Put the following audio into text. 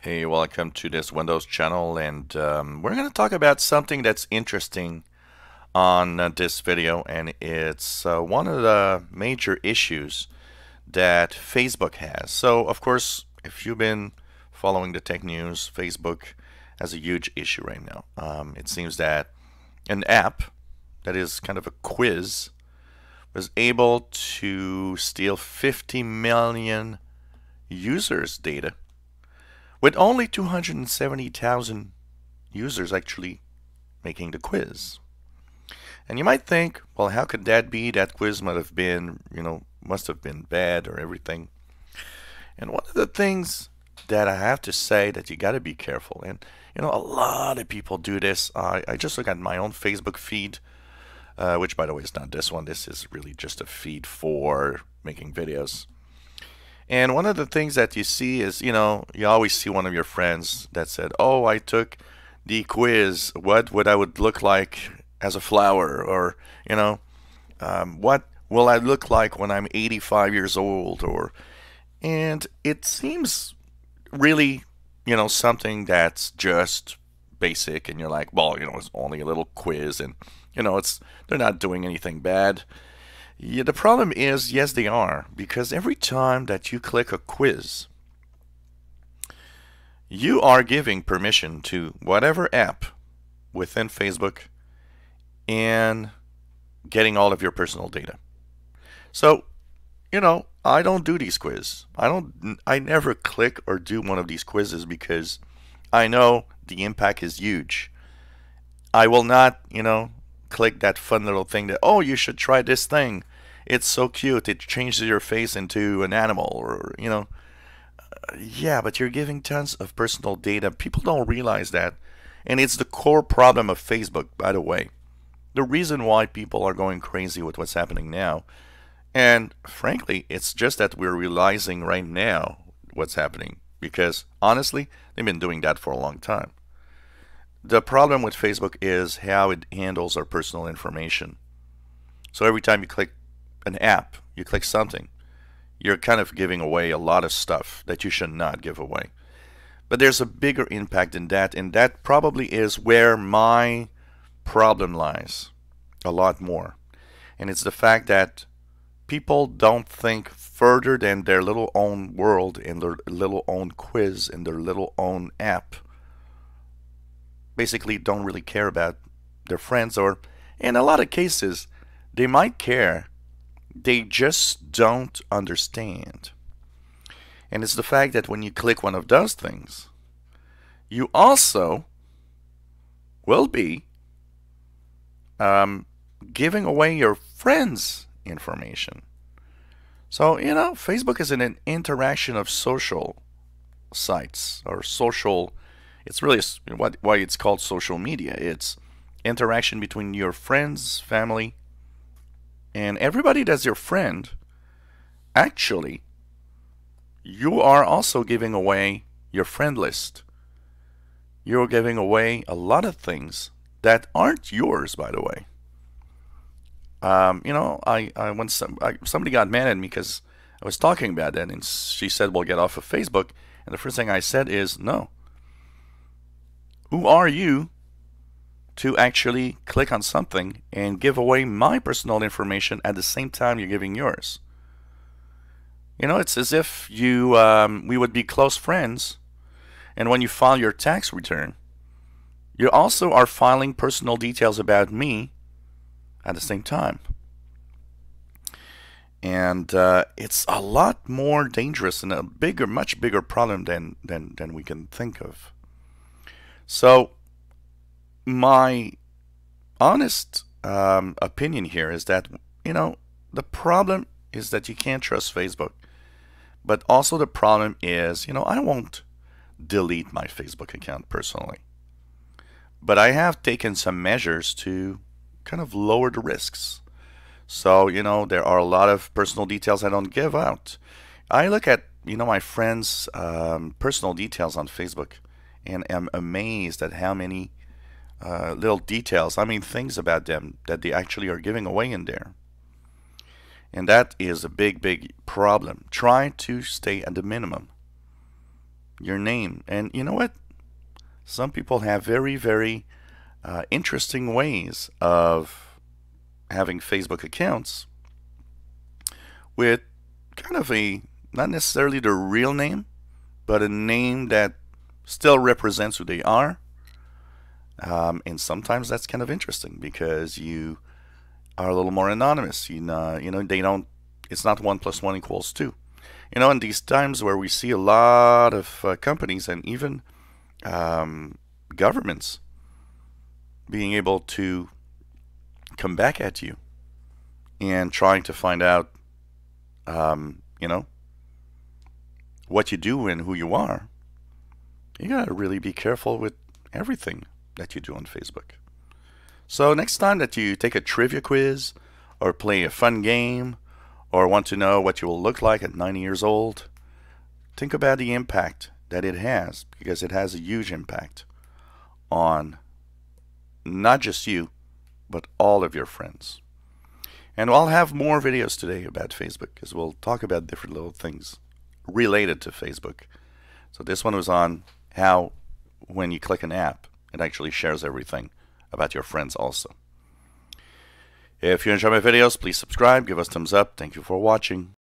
Hey, welcome to this Windows channel, and we're going to talk about something that's interesting on this video, and it's one of the major issues that Facebook has. So, of course, if you've been following the tech news, Facebook has a huge issue right now. It seems that an app that is kind of a quiz was able to steal 50 million users' data with only 270,000 users actually making the quiz. And you might think, well, how could that be? That quiz might have been, must have been bad or everything. And one of the things that I have to say that you got to be careful, and a lot of people do this. I just look at my own Facebook feed, which, by the way, is not this one. This is really just a feed for making videos. And one of the things that you see is, you always see one of your friends that said, "Oh, I took the quiz. What would I would look like as a flower?" Or, what will I look like when I'm 85 years old? And it seems really, something that's just basic. And you're like, well, it's only a little quiz, and they're not doing anything bad. Yeah, the problem is, yes, they are, because every time that you click a quiz, you are giving permission to whatever app within Facebook and getting all of your personal data. So, I don't do these quizzes. I never click or do one of these quizzes because I know the impact is huge. I will not, click that fun little thing that, oh, you should try this thing. It's so cute. It changes your face into an animal, or, yeah, but you're giving tons of personal data. People don't realize that. And it's the core problem of Facebook, by the way. The reason why people are going crazy with what's happening now. And frankly, it's just that we're realizing right now what's happening. Because honestly, they've been doing that for a long time. The problem with Facebook is how it handles our personal information. So every time you click an app, you click something, you're kind of giving away a lot of stuff that you should not give away. But there's a bigger impact than that, and that probably is where my problem lies a lot more. And it's the fact that people don't think further than their little own world and their little own quiz and their little own app. Basically don't really care about their friends, or in a lot of cases, they might care. They just don't understand. And it's the fact that when you click one of those things, you also will be giving away your friends' information. So, Facebook is an interaction of social sites or social. It's really why it's called social media. It's interaction between your friends, family, and everybody that's your friend. Actually, you are also giving away your friend list. You're giving away a lot of things that aren't yours, by the way. When somebody got mad at me because I was talking about that, and she said, "Well, get off of Facebook." And the first thing I said is, "No. Who are you to actually click on something and give away my personal information at the same time you're giving yours?" It's as if we would be close friends, and when you file your tax return, you also are filing personal details about me at the same time. And it's a lot more dangerous and a much bigger problem than we can think of. So, my honest opinion here is that, the problem is that you can't trust Facebook. But also the problem is, I won't delete my Facebook account personally. But I have taken some measures to kind of lower the risks. So, there are a lot of personal details I don't give out. I look at, my friends' personal details on Facebook and am amazed at how many little details, things about them that they actually are giving away in there. And that is a big, big problem. Try to stay at the minimum. your name. And you know what? Some people have very, very interesting ways of having Facebook accounts with kind of a, not necessarily the real name, but a name that still represents who they are. And sometimes that's kind of interesting because you are a little more anonymous. They don't. It's not 1 + 1 = 2. In these times where we see a lot of companies and even governments being able to come back at you and trying to find out, what you do and who you are, you gotta really be careful with everything that you do on Facebook. So next time that you take a trivia quiz or play a fun game or want to know what you will look like at 90 years old, think about the impact that it has, because it has a huge impact on not just you, but all of your friends. And I'll have more videos today about Facebook, because we'll talk about different little things related to Facebook. So this one was on how when you click an app, it actually shares everything about your friends also. If you enjoy my videos, please subscribe, give us thumbs up. Thank you for watching.